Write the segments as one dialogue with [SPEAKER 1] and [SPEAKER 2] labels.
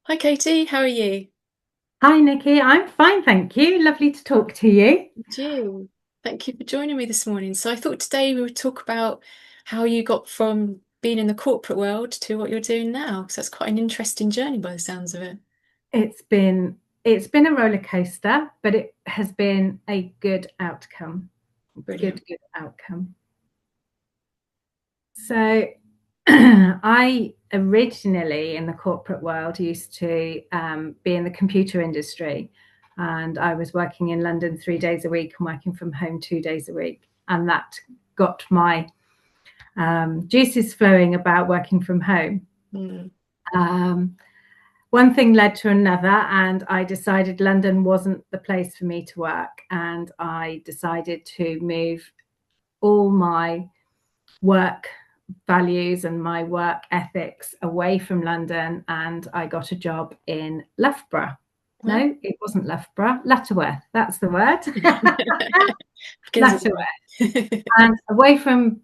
[SPEAKER 1] Hi Katie, how are you?
[SPEAKER 2] Hi, Nikki. I'm fine, thank you. Lovely to talk to you.
[SPEAKER 1] Jill, thank you for joining me this morning. So I thought today we would talk about how you got from being in the corporate world to what you're doing now. So that's quite an interesting journey by the sounds of it.
[SPEAKER 2] It's been it's been a roller coaster, but it has been a good outcome.
[SPEAKER 1] Brilliant.
[SPEAKER 2] Good outcome. So I originally in the corporate world used to be in the computer industry, and I was working in London 3 days a week and working from home 2 days a week, and that got my juices flowing about working from home.
[SPEAKER 1] Mm.
[SPEAKER 2] Um, One thing led to another, and I decided London wasn't the place for me to work. And I decided to move all my work values and my work ethics away from London. And I got a job in Loughborough.
[SPEAKER 1] Well,
[SPEAKER 2] No, it wasn't Loughborough, Lutterworth. That's the word.
[SPEAKER 1] begins with
[SPEAKER 2] Lutterworth.
[SPEAKER 1] a
[SPEAKER 2] And away from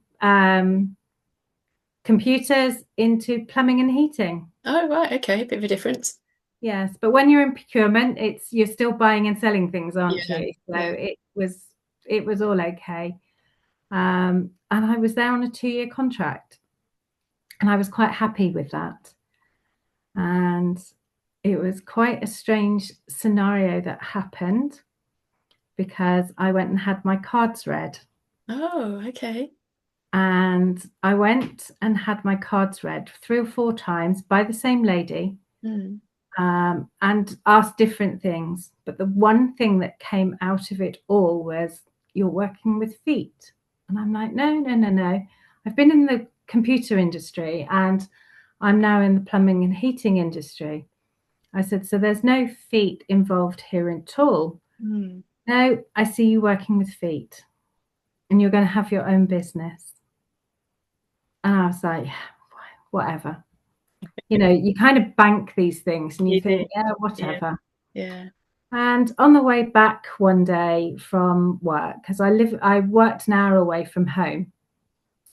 [SPEAKER 2] computers into plumbing and heating.
[SPEAKER 1] Oh, right, okay, bit of a difference.
[SPEAKER 2] Yes, but when you're in procurement, it's you're still buying and selling things, aren't
[SPEAKER 1] Yeah,
[SPEAKER 2] you? So
[SPEAKER 1] yeah.
[SPEAKER 2] it was all okay. And I was there on a 2-year contract, and I was quite happy with that. And it was quite a strange scenario that happened because I went and had my cards read.
[SPEAKER 1] Oh, okay.
[SPEAKER 2] And I went and had my cards read 3 or 4 times by the same lady,
[SPEAKER 1] Mm.
[SPEAKER 2] and asked different things. But the one thing that came out of it all was, "You're working with feet." And I'm like, no, no, no, no. I've been in the computer industry and I'm now in the plumbing and heating industry. I said, so there's no feet involved here at all.
[SPEAKER 1] Mm.
[SPEAKER 2] No, I see you working with feet and you're going to have your own business. And I was like, whatever. You kind of bank these things and you
[SPEAKER 1] You did.
[SPEAKER 2] think, yeah,
[SPEAKER 1] Yeah,
[SPEAKER 2] whatever.
[SPEAKER 1] yeah.
[SPEAKER 2] And on the way back one day from work, because I worked an hour away from home.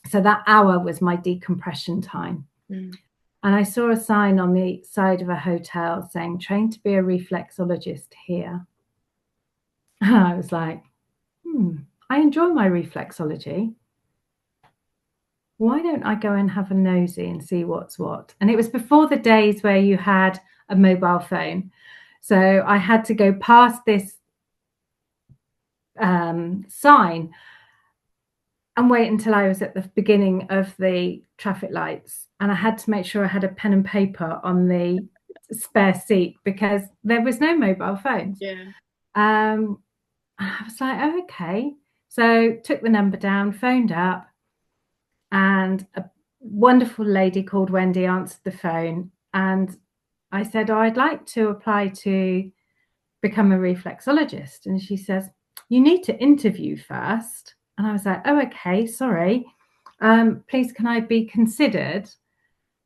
[SPEAKER 2] So that hour was my decompression time.
[SPEAKER 1] Mm.
[SPEAKER 2] And I saw a sign on the side of a hotel saying, train to be a reflexologist here. And I was like, I enjoy my reflexology. Why don't I go and have a nosy and see what's what? And it was before the days where you had a mobile phone. So I had to go past this sign and wait until I was at the beginning of the traffic lights. And I had to make sure I had a pen and paper on the spare seat because there was no mobile phones.
[SPEAKER 1] Yeah.
[SPEAKER 2] I was like, oh, okay. So took the number down, phoned up, and a wonderful lady called Wendy answered the phone. And I said, oh, I'd like to apply to become a reflexologist. And she says, you need to interview first. And I was like, oh, okay, sorry. Please, can I be considered?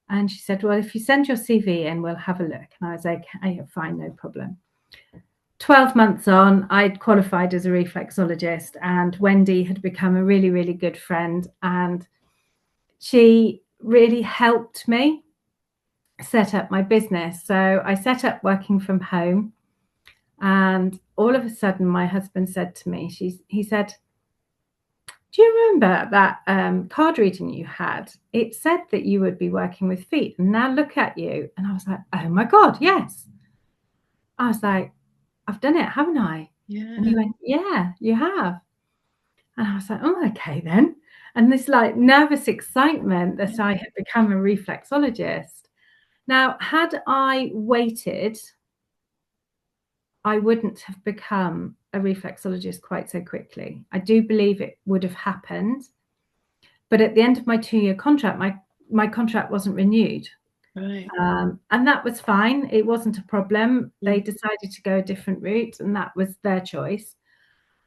[SPEAKER 2] And she said, well, if you send your CV in, we'll have a look. And I was like, okay, fine, no problem. 12 months on, I'd qualified as a reflexologist, and Wendy had become a really, really good friend. And she really helped me set up my business. So I set up working from home. And all of a sudden, my husband said to me, he said, do you remember that card reading you had? It said that you would be working with feet. And now look at you. And I was like, oh my God, yes. I was like, I've done it, haven't I? And he
[SPEAKER 1] Yeah.
[SPEAKER 2] went, yeah, you have. And I was like, oh, okay then. And this like nervous excitement that I had become a reflexologist. Now, had I waited, I wouldn't have become a reflexologist quite so quickly. I do believe it would have happened. But at the end of my 2-year contract, my contract wasn't renewed.
[SPEAKER 1] Right.
[SPEAKER 2] And that was fine. It wasn't a problem. They
[SPEAKER 1] Mm.
[SPEAKER 2] decided to go a different route, and that was their choice.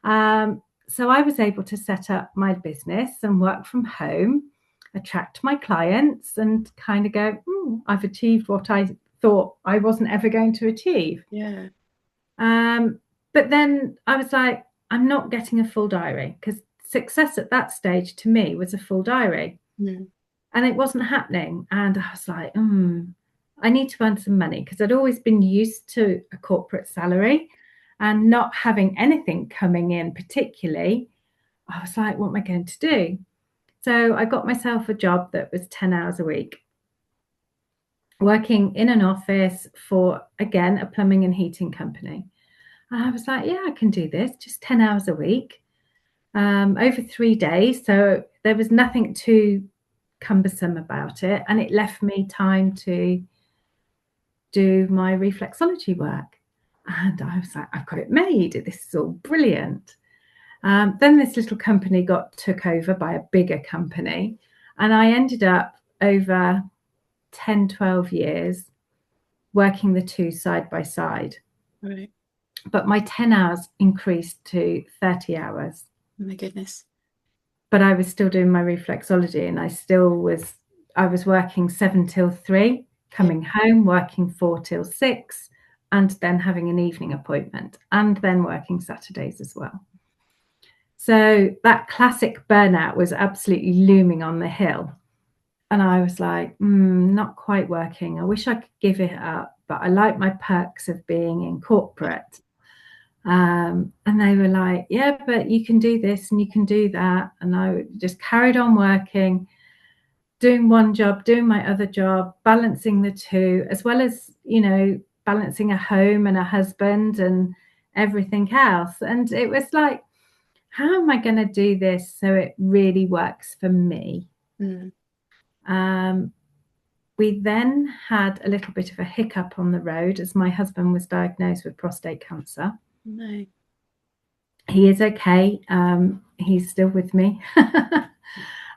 [SPEAKER 2] So I was able to set up my business and work from home, attract my clients, and kind of go, I've achieved what I thought I wasn't ever going to achieve.
[SPEAKER 1] Yeah.
[SPEAKER 2] Um, but then I was like, I'm not getting a full diary because success at that stage to me was a full diary
[SPEAKER 1] Mm.
[SPEAKER 2] and it wasn't happening. And I was like, I need to earn some money, because I'd always been used to a corporate salary and not having anything coming in particularly. I was like, what am I going to do? So I got myself a job that was 10 hours a week, working in an office for, again, a plumbing and heating company. And I was like, yeah, I can do this, just 10 hours a week, over 3 days. So there was nothing too cumbersome about it. And it left me time to do my reflexology work. And I was like, I've got it made. This is all brilliant. Then this little company got took over by a bigger company. And I ended up over 10, 12 years working the two side by side.
[SPEAKER 1] Right.
[SPEAKER 2] But my 10 hours increased to 30 hours.
[SPEAKER 1] Oh my goodness.
[SPEAKER 2] But I was still doing my reflexology, and I was working 7 till 3,
[SPEAKER 1] Yeah.
[SPEAKER 2] coming home, working 4 till 6, and then having an evening appointment, and then working Saturdays as well. So that classic burnout was absolutely looming on the hill. And I was like, not quite working. I wish I could give it up, but I like my perks of being in corporate. And they were like, yeah, but you can do this and you can do that. And I just carried on working, doing one job, doing my other job, balancing the two, as well as, balancing a home and a husband and everything else. And it was like, how am I going to do this so it really works for me?
[SPEAKER 1] Mm.
[SPEAKER 2] We then had a little bit of a hiccup on the road as my husband was diagnosed with prostate cancer.
[SPEAKER 1] No.
[SPEAKER 2] He is okay. He's still with me.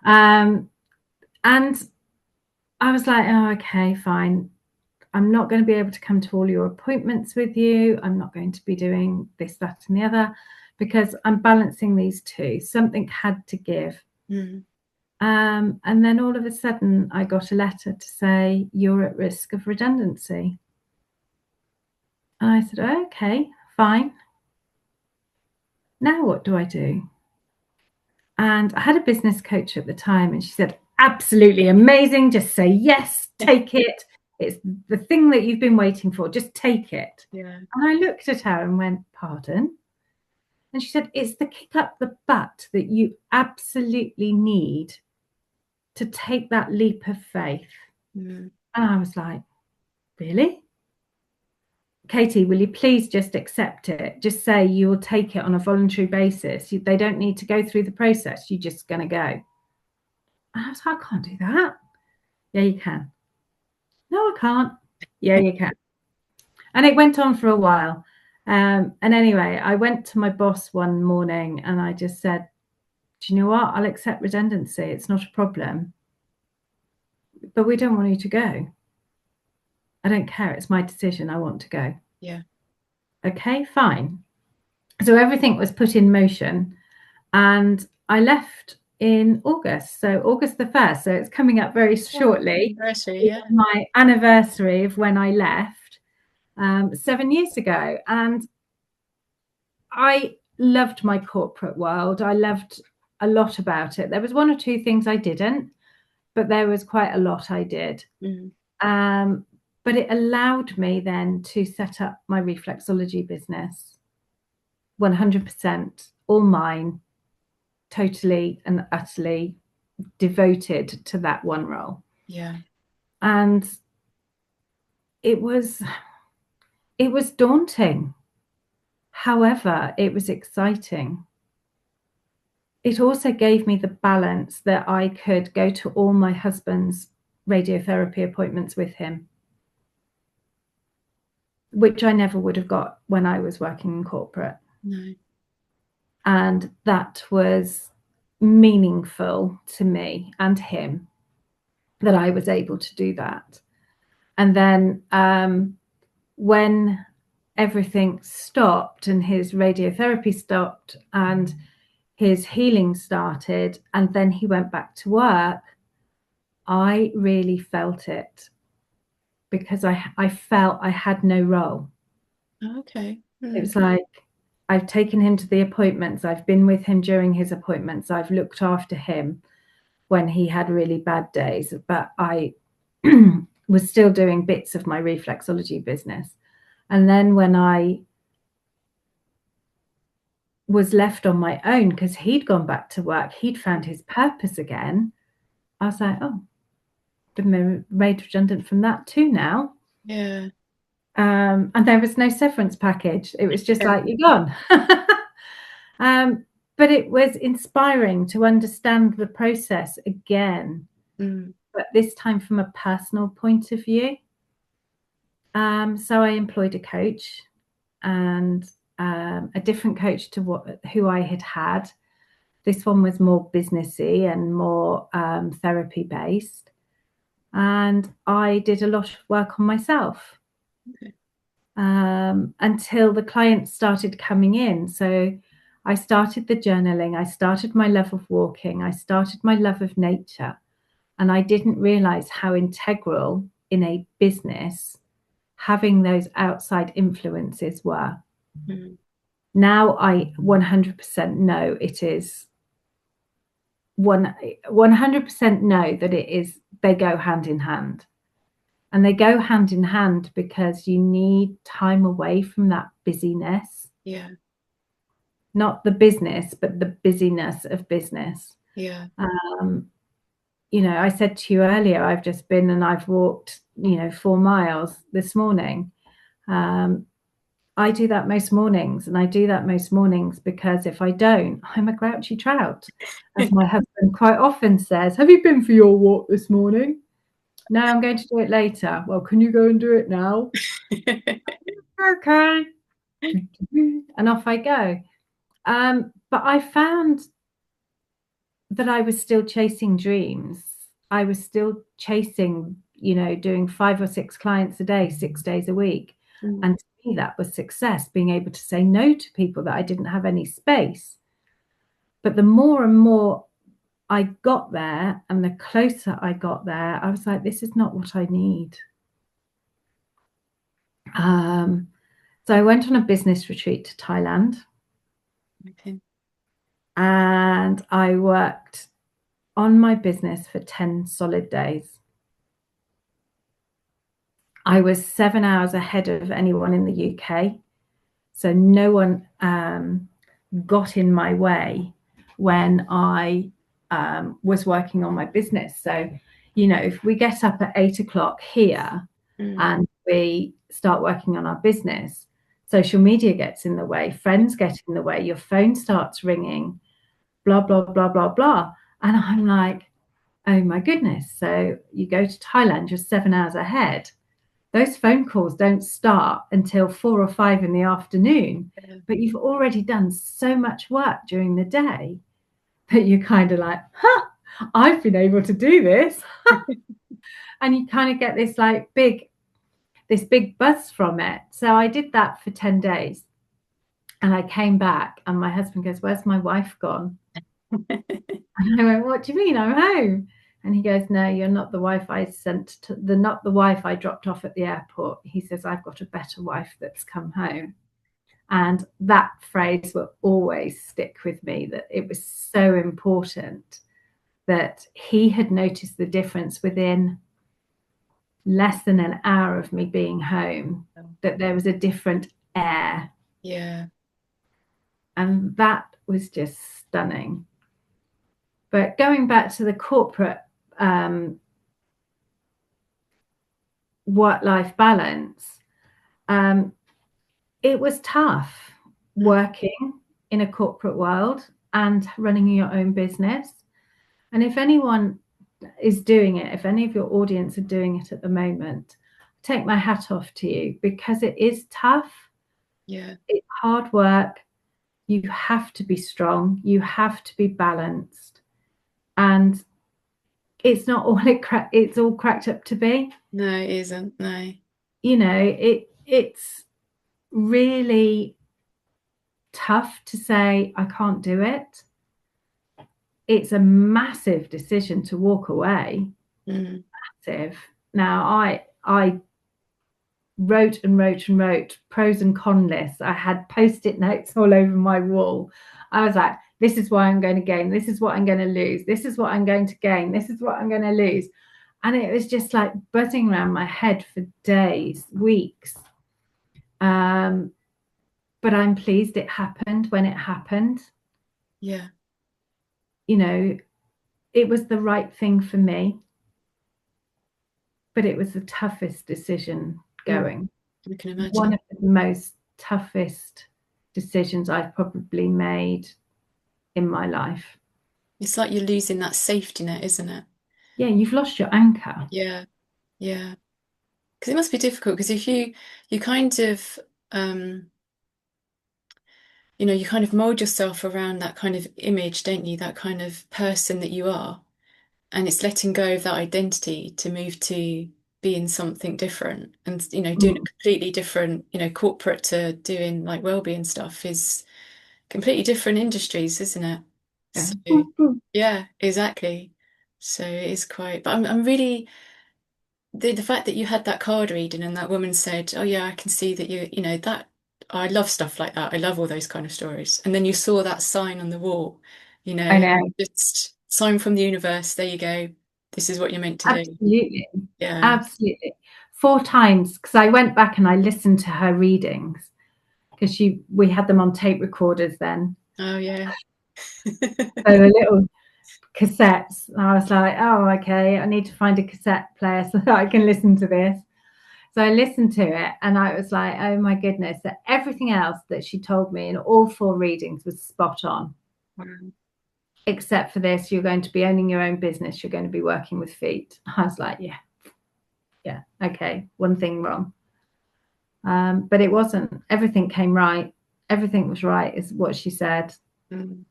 [SPEAKER 2] And I was like, oh, okay, fine. I'm not going to be able to come to all your appointments with you. I'm not going to be doing this, that, and the other, because I'm balancing these two. Something had to give.
[SPEAKER 1] Mm.
[SPEAKER 2] And then all of a sudden, I got a letter to say, you're at risk of redundancy. And I said, okay, fine. Now what do I do? And I had a business coach at the time, and she said, absolutely amazing. Just say yes, take it. It's the thing that you've been waiting for. Just take it.
[SPEAKER 1] Yeah.
[SPEAKER 2] And I looked at her and went, pardon? And she said, it's the kick up the butt that you absolutely need to take that leap of faith.
[SPEAKER 1] Mm.
[SPEAKER 2] And I was like, really? Katie, will you please just accept it? Just say you will take it on a voluntary basis. They don't need to go through the process. You're just going to go. And I was like, I can't do that. Yeah, you can. No, I can't. Yeah, you can. And it went on for a while. And anyway, I went to my boss one morning and I just said, do you know what? I'll accept redundancy. It's not a problem. But we don't want you to go. I don't care. It's my decision. I want to go.
[SPEAKER 1] Yeah.
[SPEAKER 2] Okay, fine. So everything was put in motion and I left in August. So August the 1st. So it's coming up very shortly.
[SPEAKER 1] Yeah.
[SPEAKER 2] My anniversary of when I left 7 years ago. And I loved my corporate world. I loved a lot about it. There was one or two things I didn't, but there was quite a lot I did.
[SPEAKER 1] Mm.
[SPEAKER 2] But it allowed me then to set up my reflexology business, 100%, all mine, totally and utterly devoted to that one role.
[SPEAKER 1] Yeah.
[SPEAKER 2] And it was daunting. However, it was exciting. It also gave me the balance that I could go to all my husband's radiotherapy appointments with him, which I never would have got when I was working in corporate.
[SPEAKER 1] No.
[SPEAKER 2] And that was meaningful to me and him that I was able to do that. And then when everything stopped and his radiotherapy stopped and his healing started, and then he went back to work, I really felt it, because I felt I had no role.
[SPEAKER 1] Okay.
[SPEAKER 2] It was like, I've taken him to the appointments. I've been with him during his appointments. I've looked after him when he had really bad days. But I was still doing bits of my reflexology business. And then when I was left on my own, because he'd gone back to work, he'd found his purpose again, I was like, oh, been made redundant from that too now.
[SPEAKER 1] Yeah.
[SPEAKER 2] And there was no severance package. It was just
[SPEAKER 1] Yeah.
[SPEAKER 2] like, you're gone. But it was inspiring to understand the process again,
[SPEAKER 1] Mm.
[SPEAKER 2] but this time from a personal point of view. So I employed a coach, and a different coach to who I had had. This one was more businessy and more therapy based. And I did a lot of work on myself
[SPEAKER 1] Okay.
[SPEAKER 2] until the clients started coming in. So I started the journaling, I started my love of walking, I started my love of nature. And I didn't realize how integral in a business having those outside influences were.
[SPEAKER 1] Mm.
[SPEAKER 2] Now I 100% know it is 100% know that it is, they go hand in hand. And they go hand in hand because you need time away from that busyness,
[SPEAKER 1] Yeah.
[SPEAKER 2] not the business, but the busyness of business.
[SPEAKER 1] Yeah.
[SPEAKER 2] Um, I said to you earlier, I've just been and I've walked, 4 miles this morning. I do that most mornings, and I do that most mornings because if I don't, I'm a grouchy trout. As my husband quite often says, have you been for your walk this morning? No, I'm going to do it later. Well, can you go and do it now? Okay. And off I go. But I found that I was still chasing dreams. I was still chasing, doing 5 or 6 clients a day, 6 days a week.
[SPEAKER 1] Mm.
[SPEAKER 2] And to me, that was success, being able to say no to people that I didn't have any space. But the more and more I got there and the closer I got there, I was like, this is not what I need. So I went on a business retreat to Thailand,
[SPEAKER 1] Okay.
[SPEAKER 2] and I worked on my business for 10 solid days. I was 7 hours ahead of anyone in the UK. So no one got in my way when I was working on my business. So, if we get up at 8 o'clock here
[SPEAKER 1] Mm.
[SPEAKER 2] and we start working on our business, social media gets in the way, friends get in the way, your phone starts ringing, blah, blah, blah, blah, blah. And I'm like, oh my goodness. So you go to Thailand, you're 7 hours ahead. Those phone calls don't start until 4 or 5 in the afternoon,
[SPEAKER 1] Yeah.
[SPEAKER 2] but you've already done so much work during the day that you're kind of like, I've been able to do this. And you kind of get this big buzz from it. So I did that for 10 days, and I came back and my husband goes, where's my wife gone? And I went, what do you mean? I'm home. And he goes, no, you're not the wife I sent to not the wife I dropped off at the airport. He says, I've got a better wife that's come home. And that phrase will always stick with me, that it was so important that he had noticed the difference within less than an hour of me being home, that there was a different air.
[SPEAKER 1] Yeah.
[SPEAKER 2] And that was just stunning. But going back to the corporate work-life balance, it was tough working in a corporate world and running your own business. And if anyone is doing it, if any of your audience are doing it at the moment, take my hat off to you, because it is tough.
[SPEAKER 1] Yeah.
[SPEAKER 2] It's hard work. You have to be strong. You have to be balanced. And it's not all it's all cracked up to be.
[SPEAKER 1] No, it isn't. No.
[SPEAKER 2] It's really tough to say I can't do it. It's a massive decision to walk away.
[SPEAKER 1] Mm.
[SPEAKER 2] Massive. Now I wrote and wrote and wrote pros and con lists. I had post-it notes all over my wall. I was like, this is why I'm going to gain. This is what I'm going to lose. This is what I'm going to gain. This is what I'm going to lose. And it was just like buzzing around my head for days, weeks. Um, but I'm pleased it happened when it happened.
[SPEAKER 1] Yeah.
[SPEAKER 2] You know, it was the right thing for me, but it was the toughest decision
[SPEAKER 1] Mm.
[SPEAKER 2] going.
[SPEAKER 1] I can
[SPEAKER 2] One
[SPEAKER 1] imagine.
[SPEAKER 2] of the most toughest decisions I've probably made in my life.
[SPEAKER 1] It's like you're losing that safety net, isn't it?
[SPEAKER 2] Yeah, you've lost your anchor.
[SPEAKER 1] Yeah. Yeah. Because it must be difficult because if you kind of um you kind of mold yourself around that kind of image, don't you? That kind of person that you are. And it's letting go of that identity to move to being something different and doing a
[SPEAKER 2] Mm.
[SPEAKER 1] completely different, corporate to doing like well-being stuff is completely different industries, isn't it?
[SPEAKER 2] Yeah.
[SPEAKER 1] So yeah, exactly. So it is quite, but I'm really the fact that you had that card reading and that woman said, "Oh yeah, I can see that that I love stuff like that. I love all those kind of stories." And then you saw that sign on the wall,
[SPEAKER 2] I know.
[SPEAKER 1] just sign from the universe. There you go. This is what you're meant to do.
[SPEAKER 2] Absolutely.
[SPEAKER 1] Yeah.
[SPEAKER 2] Absolutely. 4 times, because I went back and I listened to her readings because we had them on tape recorders then.
[SPEAKER 1] Oh yeah.
[SPEAKER 2] So the little cassettes. And I was like, oh, okay, I need to find a cassette player so that I can listen to this. So I listened to it and I was like, oh my goodness, that everything else that she told me in all 4 readings was spot on.
[SPEAKER 1] Wow.
[SPEAKER 2] Except for this, you're going to be owning your own business, you're going to be working with feet. I was like, yeah, yeah, okay, one thing wrong. But it wasn't. Everything came right. Everything was right, is what she said.
[SPEAKER 1] Mm,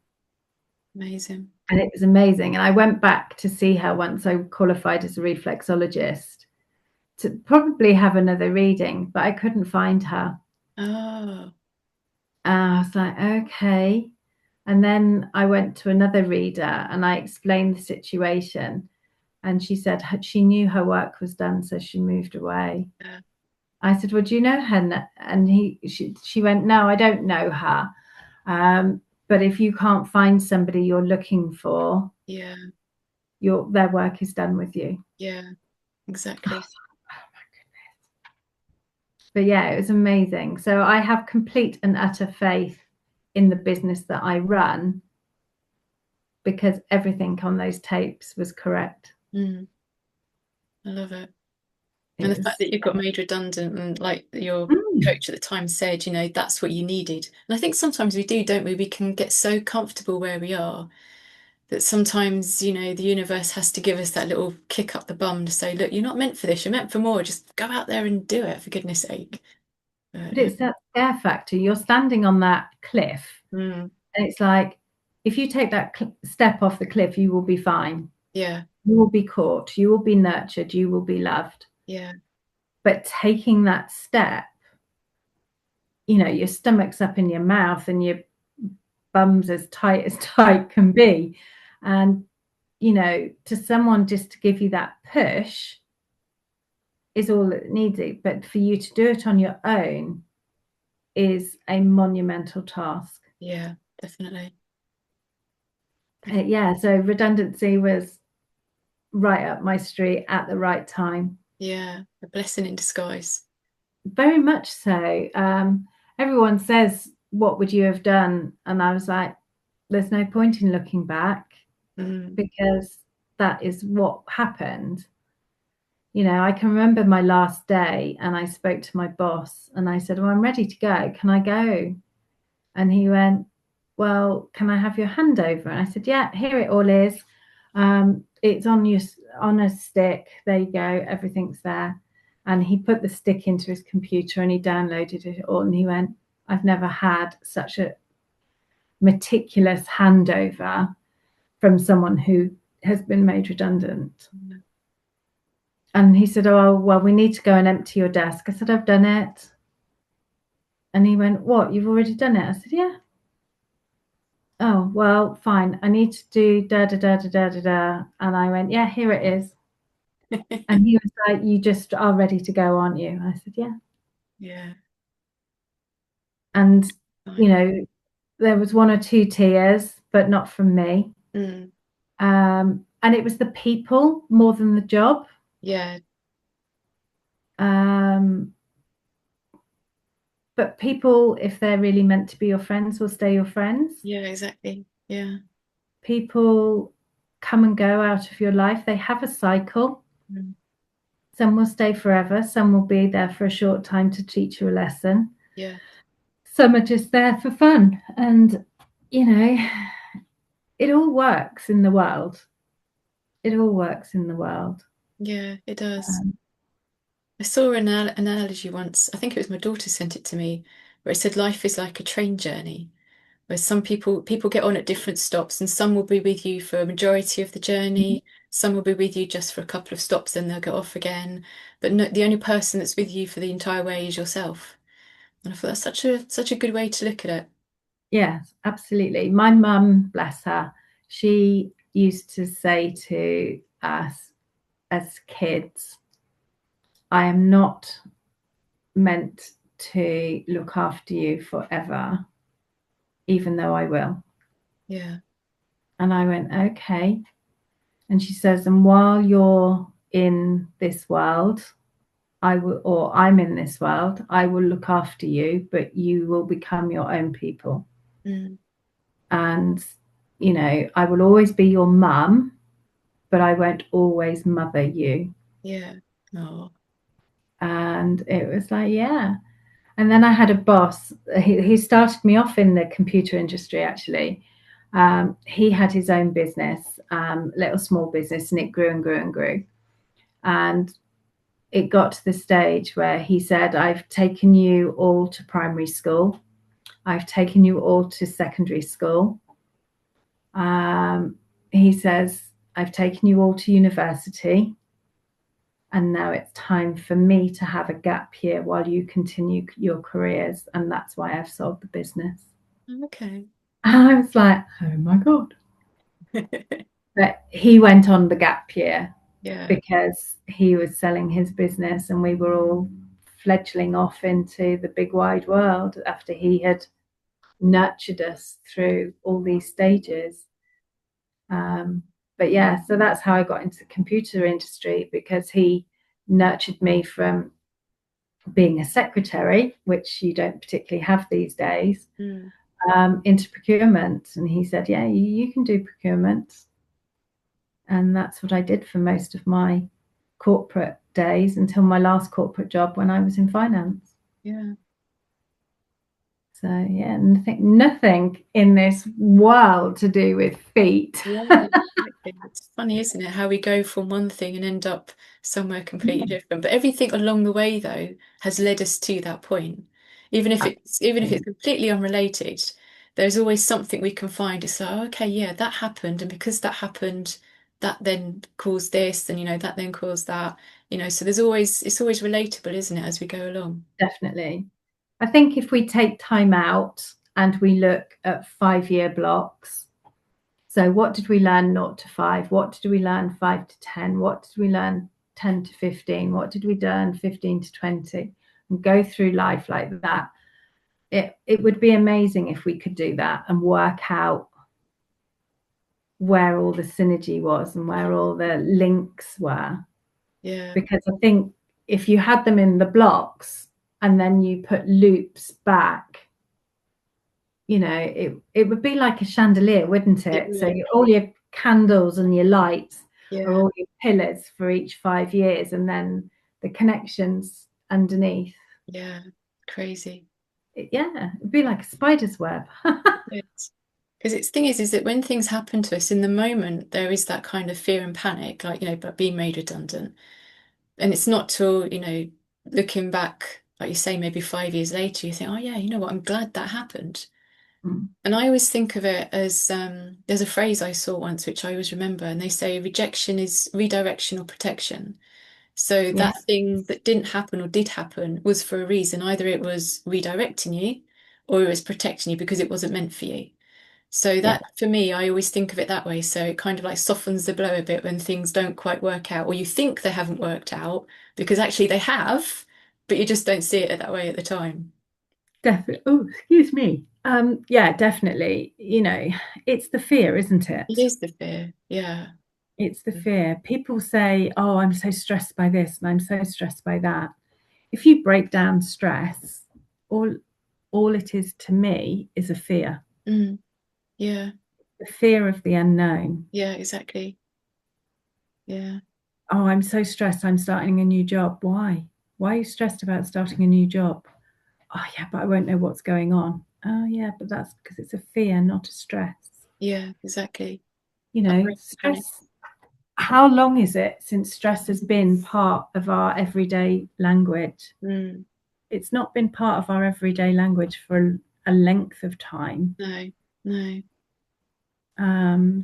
[SPEAKER 1] amazing.
[SPEAKER 2] And it was amazing. And I went back to see her once I qualified as a reflexologist to probably have another reading, but I couldn't find her.
[SPEAKER 1] Oh,
[SPEAKER 2] I was like, okay. And then I went to another reader and I explained the situation. And she said she knew her work was done, so she moved away.
[SPEAKER 1] yeah,
[SPEAKER 2] I said, well, do you know her? And she went, no, I don't know her. But if you can't find somebody you're looking for,
[SPEAKER 1] yeah,
[SPEAKER 2] their work is done with you.
[SPEAKER 1] yeah, exactly.
[SPEAKER 2] But yeah, it was amazing. So I have complete and utter faith in the business that I run because everything on those tapes was correct.
[SPEAKER 1] Mm, I love it. And
[SPEAKER 2] It
[SPEAKER 1] the fact
[SPEAKER 2] was,
[SPEAKER 1] that you got made redundant and like your
[SPEAKER 2] mm,
[SPEAKER 1] coach at the time said, that's what you needed. And I think sometimes we do, don't we? We can get so comfortable where we are that sometimes, the universe has to give us that little kick up the bum to say, look, you're not meant for this, you're meant for more. Just go out there and do it, for goodness sake.
[SPEAKER 2] but
[SPEAKER 1] Yeah.
[SPEAKER 2] it's that scare factor. You're standing on that cliff,
[SPEAKER 1] Mm,
[SPEAKER 2] and it's like, if you take that step off the cliff, you will be fine.
[SPEAKER 1] yeah,
[SPEAKER 2] You will be caught. You will be nurtured. You will be loved.
[SPEAKER 1] yeah,
[SPEAKER 2] But taking that step, your stomach's up in your mouth and your bum's as tight can be. And, to someone just to give you that push is all it needs. But for you to do it on your own is a monumental task.
[SPEAKER 1] yeah, definitely.
[SPEAKER 2] Yeah, so redundancy was right up my street at the right time.
[SPEAKER 1] Yeah, a blessing in disguise.
[SPEAKER 2] Very much so. Everyone says, what would you have done? And I was like, there's no point in looking back
[SPEAKER 1] Mm,
[SPEAKER 2] because that is what happened. I can remember my last day and I spoke to my boss and I said, well, I'm ready to go. Can I go? And he went, well, can I have your handover? And I said, yeah, here it all is. It's on a stick. There you go. Everything's there. And he put the stick into his computer and he downloaded it all. And he went, I've never had such a meticulous handover from someone who has been made redundant.
[SPEAKER 1] mm.
[SPEAKER 2] And he said, oh, well, we need to go and empty your desk. I said, I've done it. And he went, what? You've already done it? I said, yeah. Oh, well, fine. I need to do da da da da da da da. And I went, yeah, here it is. And he was like, you just are ready to go, aren't you? I said, yeah.
[SPEAKER 1] Yeah,
[SPEAKER 2] And, you
[SPEAKER 1] fine.
[SPEAKER 2] know, there was 1 or 2 tears, but not from me.
[SPEAKER 1] Mm,
[SPEAKER 2] And it was the people more than the job.
[SPEAKER 1] Yeah.
[SPEAKER 2] Um, but people, if they're really meant to be your friends, will stay your friends.
[SPEAKER 1] Yeah, exactly. Yeah.
[SPEAKER 2] People come and go out of your life. They have a cycle.
[SPEAKER 1] Mm.
[SPEAKER 2] Some will stay forever. Some will be there for a short time to teach you a lesson.
[SPEAKER 1] Yeah.
[SPEAKER 2] Some are just there for fun. And, you know, it all works in the world. It all works in the world.
[SPEAKER 1] Yeah, it does.
[SPEAKER 2] Um,
[SPEAKER 1] I saw an analogy once. I think it was my daughter sent it to me, where it said life is like a train journey, where some people get on at different stops, and some will be with you for a majority of the journey. Some will be with you just for a couple of stops, then they'll get off again. But no, the only person that's with you for the entire way is yourself. And I thought that's such a good way to look at it.
[SPEAKER 2] yes, absolutely. My mum, bless her, she used to say to us as kids, I am not meant to look after you forever, even though I will.
[SPEAKER 1] Yeah.
[SPEAKER 2] And I went, okay. And she says, and while you're in this world, I will, or I'm in this world, I will look after you, but you will become your own people.
[SPEAKER 1] Mm.
[SPEAKER 2] And, you know, I will always be your mum, but I won't always mother you.
[SPEAKER 1] Yeah. Oh.
[SPEAKER 2] And it was like, yeah. And then I had a boss. He started me off in the computer industry, actually. He had his own business, little small business, and it grew and grew and grew. And it got to the stage where he said, I've taken you all to primary school. I've taken you all to secondary school. He says, I've taken you all to university. And now it's time for me to have a gap year while you continue your careers. And that's why I've sold the business.
[SPEAKER 1] Okay.
[SPEAKER 2] And I was like, oh my God. But he went on the gap year
[SPEAKER 1] Yeah.
[SPEAKER 2] because he was selling his business and we were all fledgling off into the big wide world after he had nurtured us through all these stages. Um, but yeah, so that's how I got into the computer industry, because he nurtured me from being a secretary, which you don't particularly have these days,
[SPEAKER 1] Mm.
[SPEAKER 2] into procurement. And he said, yeah, you can do procurement. And that's what I did for most of my corporate days until my last corporate job when I was in finance.
[SPEAKER 1] Yeah.
[SPEAKER 2] So yeah, nothing in this world to do with feet.
[SPEAKER 1] Yeah, exactly. It's funny, isn't it? How we go from one thing and end up somewhere completely different. But everything along the way, though, has led us to that point. Even if it's completely unrelated, there's always something we can find. It's like, oh, okay, yeah, that happened, and because that happened, that then caused this, and that then caused that. So it's always relatable, isn't it, as we go along?
[SPEAKER 2] Definitely. I think if we take time out and we look at 5 year blocks, so what did we learn 0 to 5? What did we learn 5 to 10? What did we learn 10 to 15? What did we learn 15 to 20? And go through life like that. It would be amazing if we could do that and work out where all the synergy was and where all the links were.
[SPEAKER 1] Yeah,
[SPEAKER 2] Because I think if you had them in the blocks and then you put loops back, it would be like a chandelier, wouldn't
[SPEAKER 1] it
[SPEAKER 2] it? So
[SPEAKER 1] would.
[SPEAKER 2] all your candles and your lights are
[SPEAKER 1] Yeah,
[SPEAKER 2] all your pillars for each 5 years, and then the connections underneath.
[SPEAKER 1] yeah, crazy.
[SPEAKER 2] Yeah, it'd be like a spider's web.
[SPEAKER 1] Because it's thing is that when things happen to us in the moment, there is that kind of fear and panic, like, but being made redundant. And it's not till, looking back, like you say, maybe 5 years later, you think, oh yeah, you know what, I'm glad that happened.
[SPEAKER 2] Mm,
[SPEAKER 1] And I always think of it as there's a phrase I saw once, which I always remember, and they say rejection is redirection or protection. So
[SPEAKER 2] yeah,
[SPEAKER 1] that thing that didn't happen or did happen was for a reason. Either it was redirecting you or it was protecting you because it wasn't meant for you. So
[SPEAKER 2] yeah,
[SPEAKER 1] that for me, I always think of it that way. So it kind of like softens the blow a bit when things don't quite work out, or you think they haven't worked out because actually they have, but you just don't see it that way at the time.
[SPEAKER 2] definitely. Oh, excuse me. Yeah, definitely. It's the fear, isn't
[SPEAKER 1] It
[SPEAKER 2] it?
[SPEAKER 1] is the fear. Yeah.
[SPEAKER 2] It's the fear. People say, oh, I'm so stressed by this and I'm so stressed by that. If you break down stress, all all it is to me is a fear.
[SPEAKER 1] Mm, yeah,
[SPEAKER 2] The fear of the unknown.
[SPEAKER 1] yeah, exactly. Yeah,
[SPEAKER 2] Oh, I'm so stressed. I'm starting a new job. Why? Why are you stressed about starting a new job? Oh, yeah, but I won't know what's going on. Oh, yeah, but that's because it's a fear, not a stress.
[SPEAKER 1] yeah, exactly.
[SPEAKER 2] You
[SPEAKER 1] That
[SPEAKER 2] know,
[SPEAKER 1] breaks the panic.
[SPEAKER 2] stress. How long is it since stress has been part of our everyday language?
[SPEAKER 1] Mm,
[SPEAKER 2] It's not been part of our everyday language for a length of time.
[SPEAKER 1] no, no.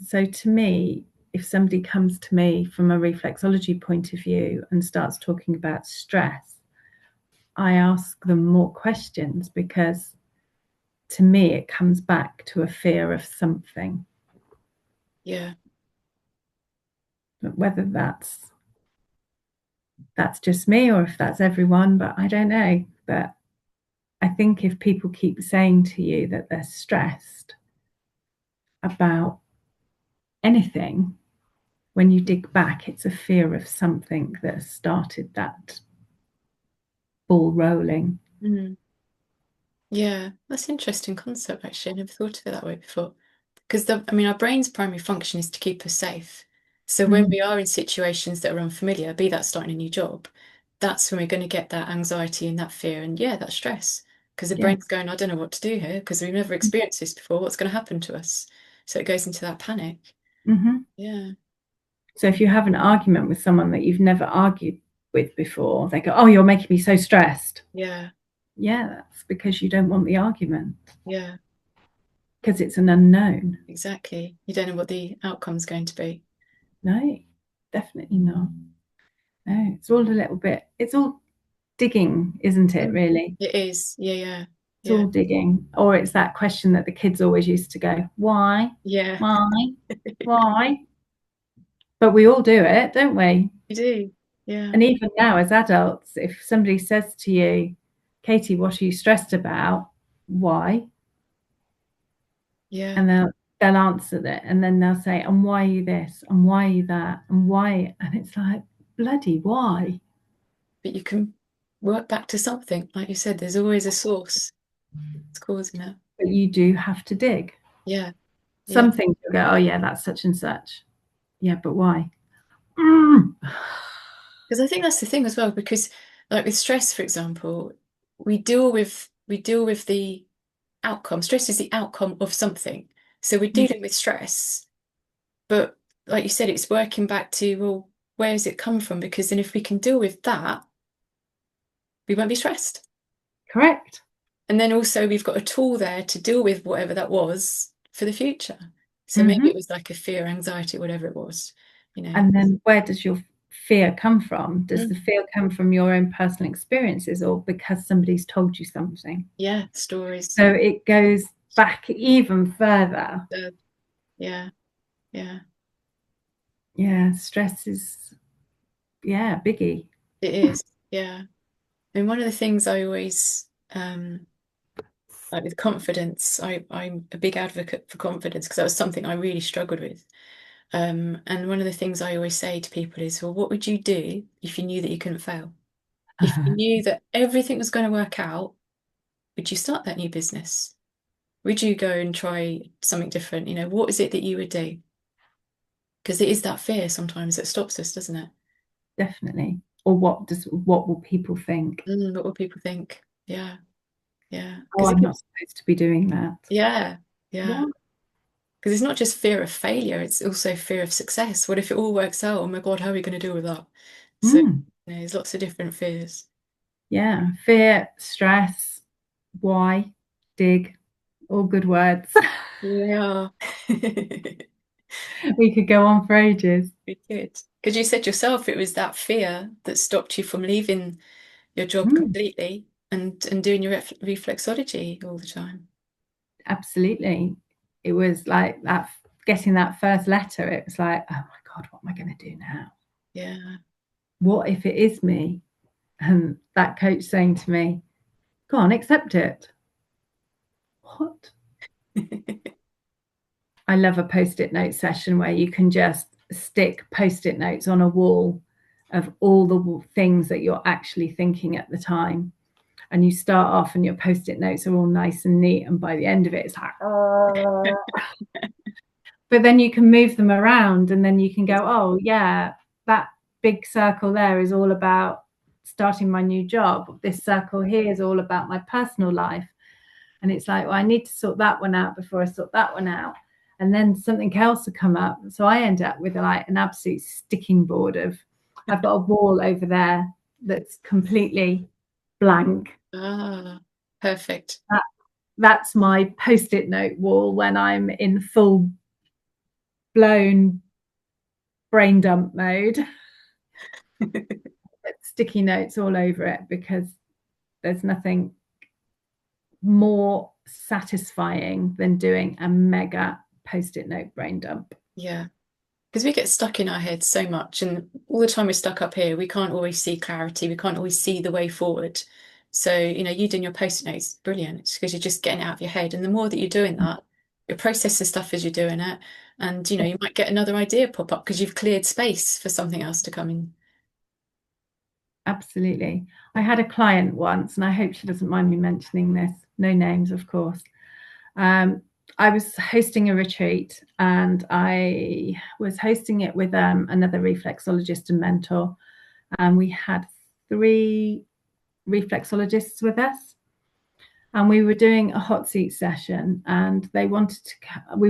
[SPEAKER 2] So to me, if somebody comes to me from a reflexology point of view and starts talking about stress, I ask them more questions because to me it comes back to a fear of something.
[SPEAKER 1] Yeah.
[SPEAKER 2] But whether that's just me or if that's everyone, but I don't know. But I think if people keep saying to you that they're stressed about anything, when you dig back, it's a fear of something that started that ball rolling.
[SPEAKER 1] Mm. Yeah, that's an interesting concept, actually. I never thought of it that way before. Because I mean, our brain's primary function is to keep us safe. So when
[SPEAKER 2] Mm,
[SPEAKER 1] we are in situations that are unfamiliar, be that starting a new job, that's when we're going to get that anxiety and that fear and yeah, that stress. Because the
[SPEAKER 2] yeah.
[SPEAKER 1] brain's going, I don't know what to do here because we've never experienced this before. What's going to happen to us? So it goes into that panic.
[SPEAKER 2] Mm-hmm.
[SPEAKER 1] Yeah,
[SPEAKER 2] So if you have an argument with someone that you've never argued with before, they go, "Oh, you're making me so stressed."
[SPEAKER 1] yeah,
[SPEAKER 2] Yeah, that's because you don't want the argument
[SPEAKER 1] yeah,
[SPEAKER 2] because it's an unknown.
[SPEAKER 1] exactly. You don't know what the outcome's going to be.
[SPEAKER 2] No, definitely not. No, it's all a little bit. It's all digging, isn't it?
[SPEAKER 1] Mm.
[SPEAKER 2] Really,
[SPEAKER 1] It is. Yeah, yeah,
[SPEAKER 2] it's
[SPEAKER 1] yeah,
[SPEAKER 2] all digging. Or it's that question that the kids always used to go, "Why?
[SPEAKER 1] yeah.
[SPEAKER 2] Why? Why?" But we all do it, don't we?
[SPEAKER 1] You do. Yeah,
[SPEAKER 2] And even now, as adults, if somebody says to you, Katie, what are you stressed about? Why?
[SPEAKER 1] yeah.
[SPEAKER 2] And they'll answer that. And then they'll say, and why are you this? And why are you that? And why? And it's like, bloody why?
[SPEAKER 1] But you can work back to something. Like you said, there's always a source that's causing it.
[SPEAKER 2] But you do have to dig.
[SPEAKER 1] Yeah, yeah.
[SPEAKER 2] Some things you'll go, oh yeah, that's such and such. Yeah, but why? Mm.
[SPEAKER 1] Because I think that's the thing as well, because like with stress, for example, we deal with the outcome. Stress is the outcome of something. So we're dealing with stress, but like you said, it's working back to, well, where does it come from? Because then if we can deal with that, we won't be stressed.
[SPEAKER 2] Correct.
[SPEAKER 1] And then also we've got a tool there to deal with whatever that was for the future. So maybe
[SPEAKER 2] Mm-hmm.
[SPEAKER 1] it was like a fear, anxiety, whatever it was, you know.
[SPEAKER 2] And then where does your fear come from? Does the
[SPEAKER 1] Mm.
[SPEAKER 2] fear come from your own personal experiences or because somebody's told you something?
[SPEAKER 1] Yeah, stories.
[SPEAKER 2] So it goes back even further.
[SPEAKER 1] Uh, yeah, yeah,
[SPEAKER 2] Yeah, stress is, yeah, biggie.
[SPEAKER 1] it is. Yeah. And one of the things I always like with confidence, I'm a big advocate for confidence because that was something I really struggled with. And one of the things I always say to people is, well, what would you do if you knew that you couldn't fail? If you knew that everything was going to work out, would you start that new business? Would you go and try something different? You know, what is it that you would do? Because it is that fear sometimes that stops us, doesn't it?
[SPEAKER 2] Definitely. Or what will people think?
[SPEAKER 1] What will people think? Yeah, yeah.
[SPEAKER 2] Oh,
[SPEAKER 1] Because
[SPEAKER 2] I'm not supposed to be doing that.
[SPEAKER 1] yeah, yeah.
[SPEAKER 2] What?
[SPEAKER 1] Because it's not just fear of failure, it's also fear of success. What if it all works out? Oh my God, how are we going to deal with that? So,
[SPEAKER 2] Mm,
[SPEAKER 1] there's lots of different fears.
[SPEAKER 2] yeah. Fear, stress, why, dig, all good words.
[SPEAKER 1] Yeah.
[SPEAKER 2] We could go on for ages.
[SPEAKER 1] We did. Because you said yourself it was that fear that stopped you from leaving your job
[SPEAKER 2] Mm,
[SPEAKER 1] completely and doing your reflexology all the time.
[SPEAKER 2] absolutely. It was like that, getting that first letter. It was like, oh my God, what am I going to do now?
[SPEAKER 1] Yeah.
[SPEAKER 2] What if it is me? And that coach saying to me, go on, accept it. What? I love a post-it note session where you can just stick post-it notes on a wall of all the things that you're actually thinking at the time. And you start off and your post-it notes are all nice and neat, and by the end of it it's like, but then you can move them around and then you can go, oh yeah, that big circle there is all about starting my new job. This circle here is all about my personal life. And it's like, well, I need to sort that one out before I sort that one out. And then something else will come up. So I end up with like an absolute sticking board of, I've got a wall over there that's completely blank.
[SPEAKER 1] Ah, perfect.
[SPEAKER 2] That, that's my post-it note wall when I'm in full blown brain dump mode. Sticky notes all over it because there's nothing more satisfying than doing a mega post-it note brain dump.
[SPEAKER 1] Yeah. Because we get stuck in our heads so much, and all the time we're stuck up here, we can't always see clarity, we can't always see the way forward. So, you doing your post-it notes, brilliant. It's because you're just getting it out of your head. And the more that you're doing that, you're processing stuff as you're doing it. And, you might get another idea pop up because you've cleared space for something else to come in.
[SPEAKER 2] Absolutely. I had a client once, and I hope she doesn't mind me mentioning this. No names, of course. Um, I was hosting a retreat, and I was hosting it with another reflexologist and mentor. And we had 3 reflexologists with us, and we were doing a hot seat session. And we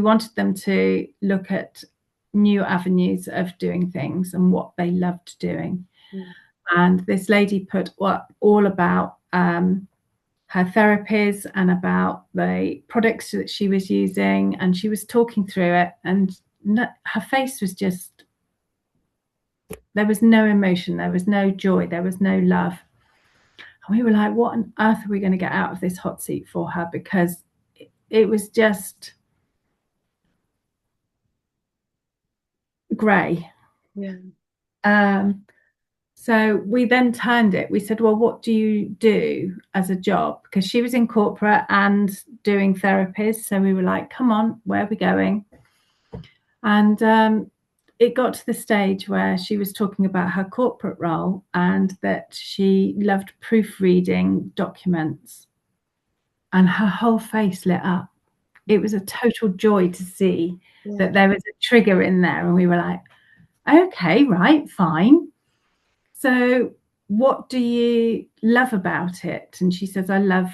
[SPEAKER 2] wanted them to look at new avenues of doing things and what they loved doing.
[SPEAKER 1] Mm.
[SPEAKER 2] And this lady put up all about her therapies and about the products that she was using, and she was talking through it, and her face was just, there was no emotion, there was no joy, there was no love. And we were like, what on earth are we going to get out of this hot seat for her? Because it was just grey.
[SPEAKER 1] Yeah.
[SPEAKER 2] So we then turned it. We said, well, what do you do as a job? Because she was in corporate and doing therapies. So we were like, come on, where are we going? And it got to the stage where she was talking about her corporate role and that she loved proofreading documents. And her whole face lit up. It was a total joy to see
[SPEAKER 1] Yeah.
[SPEAKER 2] that there was a trigger in there. And we were like, okay, right, fine. So what do you love about it? And she says, I love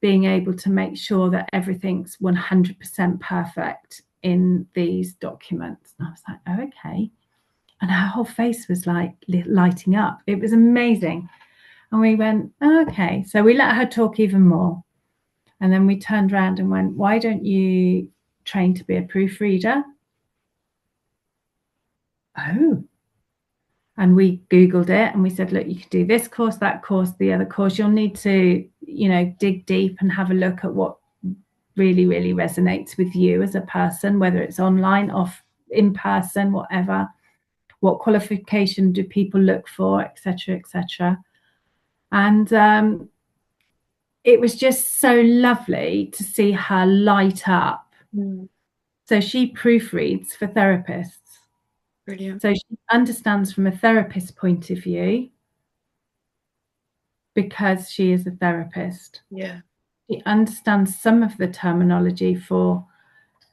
[SPEAKER 2] being able to make sure that everything's 100% perfect in these documents. And I was like, oh, okay. And her whole face was like lighting up. It was amazing. And we went, oh, okay. So we let her talk even more. And then we turned around and went, why don't you train to be a proofreader? Oh, and we Googled it and we said, look, you could do this course, that course, the other course. You'll need to, dig deep and have a look at what really, really resonates with you as a person, whether it's online, off, in person, whatever. What qualification do people look for, etc., etc. And it was just so lovely to see her light up.
[SPEAKER 1] Mm.
[SPEAKER 2] So she proofreads for therapists.
[SPEAKER 1] Brilliant.
[SPEAKER 2] So she understands from a therapist point of view because she is a therapist.
[SPEAKER 1] Yeah.
[SPEAKER 2] She understands some of the terminology for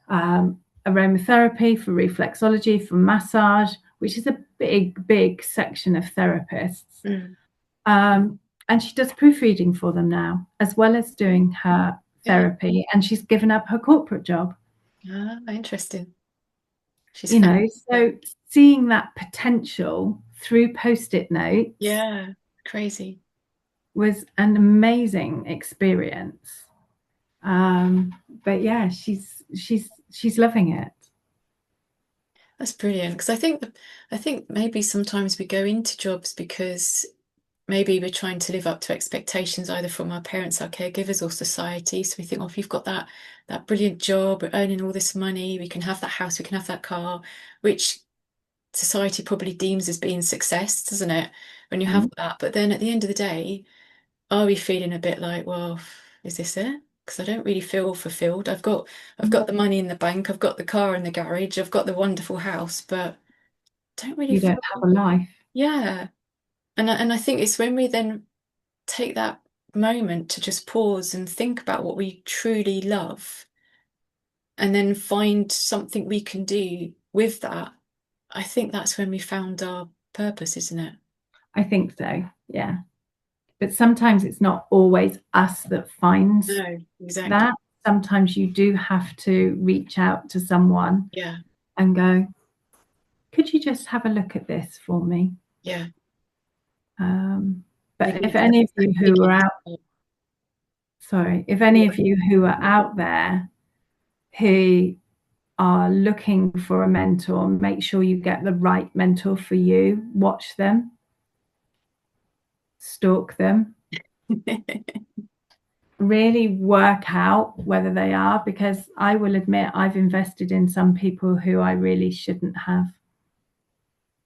[SPEAKER 2] aromatherapy, for reflexology, for massage, which is a big, big section of therapists.
[SPEAKER 1] Mm.
[SPEAKER 2] And she does proofreading for them now, as well as doing her
[SPEAKER 1] Yeah.
[SPEAKER 2] therapy. And she's given up her corporate job.
[SPEAKER 1] Ah, interesting. She's found.
[SPEAKER 2] So seeing that potential through post-it notes
[SPEAKER 1] Yeah. Crazy.
[SPEAKER 2] was an amazing experience. But yeah, she's loving it.
[SPEAKER 1] That's brilliant. Because I think maybe sometimes we go into jobs because maybe we're trying to live up to expectations either from our parents, our caregivers, or society. So we think, oh, if you've got that brilliant job, we're earning all this money, we can have that house, we can have that car, which society probably deems as being success, doesn't it? When you have that. But then at the end of the day, are we feeling a bit like, well, is this it? because I don't really feel fulfilled. I've got the money in the bank, I've got the car in the garage, I've got the wonderful house, but don't really
[SPEAKER 2] You don't
[SPEAKER 1] feel,
[SPEAKER 2] have a life.
[SPEAKER 1] yeah. And I think it's when we then take that moment to just pause and think about what we truly love and then find something we can do with that. I think that's when we found our purpose, isn't it?
[SPEAKER 2] I think so, yeah. But sometimes it's not always us that finds
[SPEAKER 1] No, exactly.
[SPEAKER 2] that. Sometimes you do have to reach out to someone
[SPEAKER 1] Yeah,
[SPEAKER 2] and go, could you just have a look at this for me?
[SPEAKER 1] yeah. We
[SPEAKER 2] But if
[SPEAKER 1] need
[SPEAKER 2] any of
[SPEAKER 1] that
[SPEAKER 2] you who are
[SPEAKER 1] digging.
[SPEAKER 2] out, sorry, if any of you who are out there who are looking for a mentor, make sure you get the right mentor for you. Watch them, stalk them, really work out whether they are, because I will admit I've invested in some people who I really shouldn't have.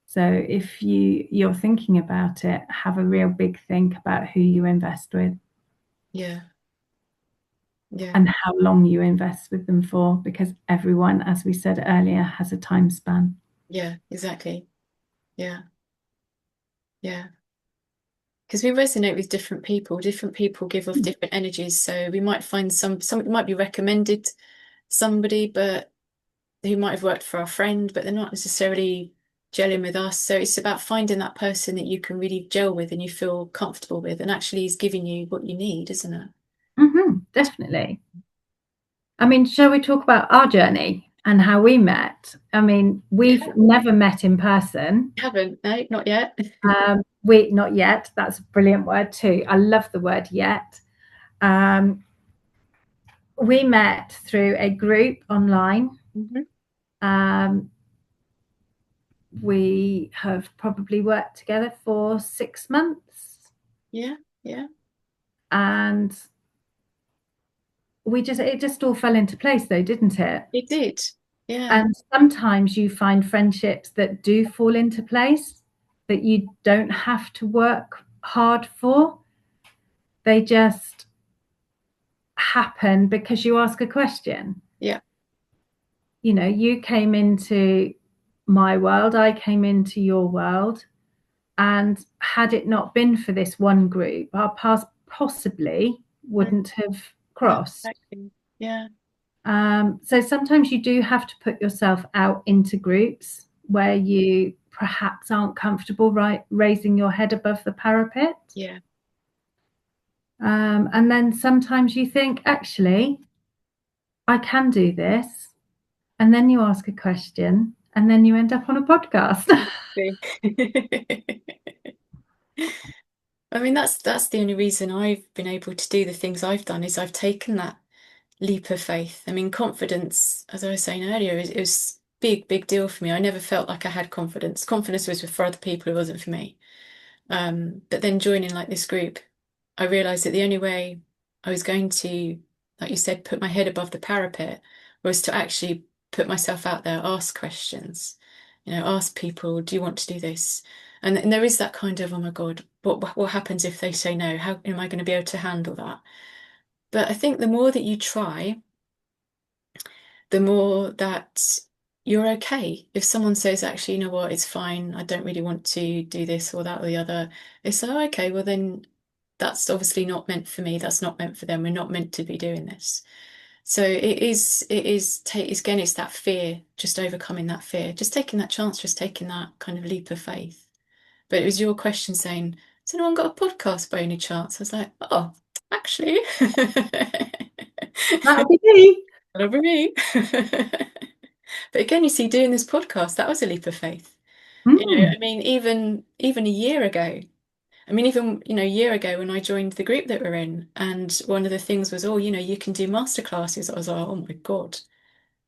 [SPEAKER 2] So if you're thinking about it, have a real big think about who you invest with
[SPEAKER 1] Yeah, yeah,
[SPEAKER 2] and how long you invest with them for, because everyone, as we said earlier, has a time span.
[SPEAKER 1] yeah, exactly. Yeah, yeah. Because we resonate with different people. Different people give off different energies. So we might find some it might be recommended somebody, but who might have worked for our friend, but they're not necessarily gelling with us. So it's about finding that person that you can really gel with and you feel comfortable with, and actually is giving you what you need, isn't it?
[SPEAKER 2] Definitely. I mean, shall we talk about our journey and how we met? I mean, we've
[SPEAKER 1] Yeah.
[SPEAKER 2] never met in person.
[SPEAKER 1] Haven't, no, not yet.
[SPEAKER 2] We not yet. That's a brilliant word too. I love the word yet. Um, we met through a group online.
[SPEAKER 1] Hmm.
[SPEAKER 2] Um, we have probably worked together for 6 months,
[SPEAKER 1] Yeah, yeah,
[SPEAKER 2] and we just it just all fell into place, though, didn't it?
[SPEAKER 1] it did. Yeah,
[SPEAKER 2] And sometimes you find friendships that do fall into place that you don't have to work hard for. They just happen because you ask a question.
[SPEAKER 1] yeah,
[SPEAKER 2] You know, you came into my world, I came into your world. And had it not been for this one group, our paths possibly
[SPEAKER 1] mm,
[SPEAKER 2] wouldn't have
[SPEAKER 1] no,
[SPEAKER 2] crossed.
[SPEAKER 1] exactly. Yeah,
[SPEAKER 2] So sometimes you do have to put yourself out into groups where you perhaps aren't comfortable raising your head above the parapet.
[SPEAKER 1] yeah,
[SPEAKER 2] And then sometimes you think, actually, I can do this. And then you ask a question and then you end up on a podcast.
[SPEAKER 1] exactly. I mean, that's the only reason I've been able to do the things I've done is I've taken that leap of faith. I mean, confidence, as I was saying earlier, it was big, big deal for me. I never felt like I had confidence. Confidence was for other people, it wasn't for me. But then joining like this group, I realized that the only way I was going to, like you said, put my head above the parapet was to actually put myself out there, ask questions, ask people, do you want to do this? And there is that kind of, oh my God, what happens if they say no? How am I going to be able to handle that? But I think the more that you try, the more that you're okay. If someone says, actually, you know what, it's fine, I don't really want to do this or that or the other, it's oh, okay, well then that's obviously not meant for me. That's not meant for them. We're not meant to be doing this. So it's again, it's that fear, just overcoming that fear, just taking that chance, just taking that kind of leap of faith. But it was your question saying, has anyone got a podcast by any chance? I was like, oh, actually.
[SPEAKER 2] That'll be me.
[SPEAKER 1] That'll be me. But again, you see, doing this podcast, that was a leap of faith.
[SPEAKER 2] Mm.
[SPEAKER 1] I mean, even a year ago, I mean, even, a year ago when I joined the group that we're in, and one of the things was, oh, you can do master classes. I was like, oh my God,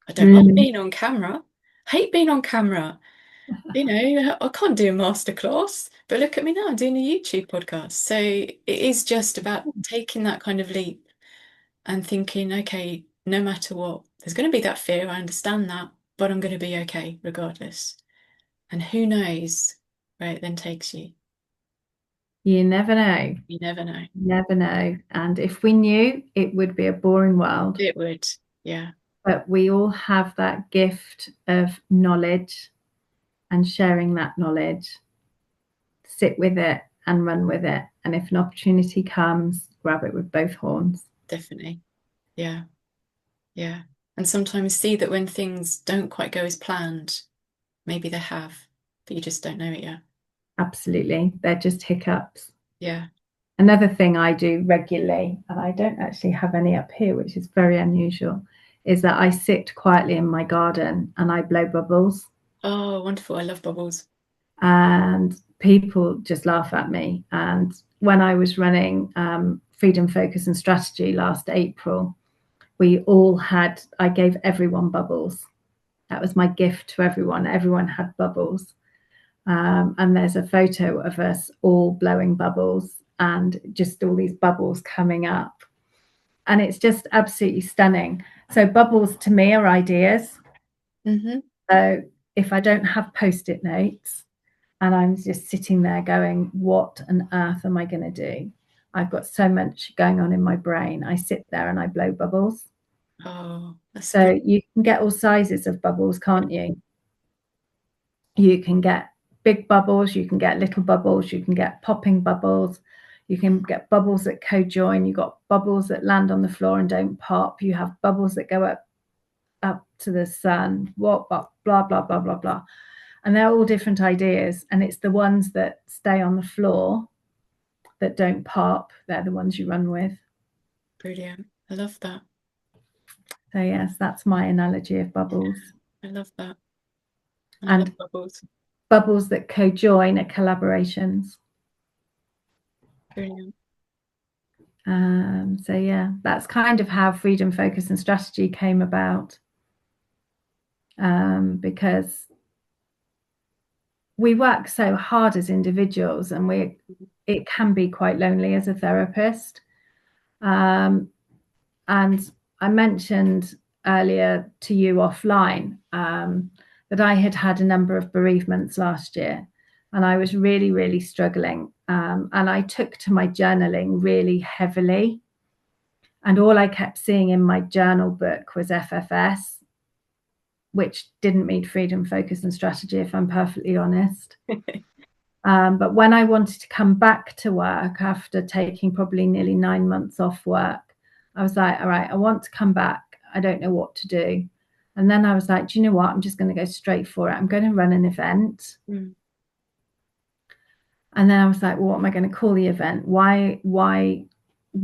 [SPEAKER 1] I don't like
[SPEAKER 2] Mm.
[SPEAKER 1] being on camera. Hate being on camera. I can't do a master class, but look at me now, I'm doing a YouTube podcast. So it is just about taking that kind of leap and thinking, okay, no matter what, there's going to be that fear. I understand that, but I'm going to be okay regardless. And who knows where it then takes you.
[SPEAKER 2] You never know.
[SPEAKER 1] You never know.
[SPEAKER 2] Never know. And if we knew, it would be a boring world.
[SPEAKER 1] It would. Yeah,
[SPEAKER 2] But we all have that gift of knowledge and sharing that knowledge. Sit with it and run with it. And if an opportunity comes, grab it with both horns.
[SPEAKER 1] definitely. Yeah, yeah. And sometimes see that when things don't quite go as planned, maybe they have, but you just don't know it yet.
[SPEAKER 2] Absolutely. They're just hiccups.
[SPEAKER 1] Yeah.
[SPEAKER 2] Another thing I do regularly, and I don't actually have any up here, which is very unusual, is that I sit quietly in my garden and I blow bubbles.
[SPEAKER 1] Oh, wonderful. I love bubbles.
[SPEAKER 2] And people just laugh at me. And when I was running Freedom, Focus and Strategy last April, I gave everyone bubbles. That was my gift to everyone. Everyone had bubbles. And there's a photo of us all blowing bubbles and just all these bubbles coming up. And it's just absolutely stunning. So, bubbles to me are ideas.
[SPEAKER 1] Mm-hmm.
[SPEAKER 2] So, if I don't have post it notes and I'm just sitting there going, what on earth am I going to do? I've got so much going on in my brain. I sit there and I blow bubbles.
[SPEAKER 1] Oh, that's
[SPEAKER 2] So,
[SPEAKER 1] brilliant.
[SPEAKER 2] you can get all sizes of bubbles, can't you? You can get big bubbles, you can get little bubbles, you can get popping bubbles, you can get bubbles that co-join, you've got bubbles that land on the floor and don't pop, you have bubbles that go up to the sun, what blah blah blah blah blah blah. And they're all different ideas. And it's the ones that stay on the floor that don't pop, they're the ones you run with.
[SPEAKER 1] Brilliant. I love that.
[SPEAKER 2] So yes, that's my analogy of bubbles.
[SPEAKER 1] I love that. And I love
[SPEAKER 2] And
[SPEAKER 1] bubbles.
[SPEAKER 2] bubbles that co-join are collaborations.
[SPEAKER 1] Brilliant.
[SPEAKER 2] So yeah, that's kind of how freedom, focus, and strategy came about. Because we work so hard as individuals, and it can be quite lonely as a therapist. And I mentioned earlier to you offline that I had had a number of bereavements last year, and I was really, really struggling. And I took to my journaling really heavily. And all I kept seeing in my journal book was FFS, which didn't mean freedom, focus, and strategy, if I'm perfectly honest. But when I wanted to come back to work after taking probably nearly 9 months off work, I was like, all right, I want to come back. I don't know what to do. And then I was like, do you know what? I'm just going to go straight for it. I'm going to run an event.
[SPEAKER 1] Mm.
[SPEAKER 2] And then I was like, well, what am I going to call the event? Why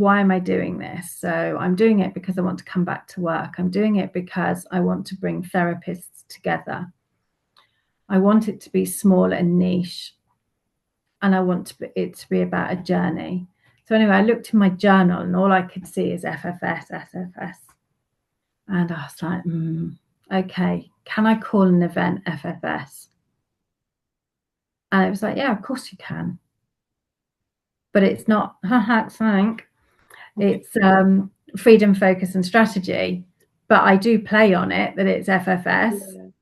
[SPEAKER 2] am I doing this? So I'm doing it because I want to come back to work. I'm doing it because I want to bring therapists together. I want it to be small and niche. And I want it to be about a journey. So anyway, I looked in my journal and all I could see is FFS, SFS. And I was like, okay, can I call an event FFS? And it was like, yeah, of course you can. But it's not, thank. It's freedom, focus, and strategy. But I do play on it that it's FFS.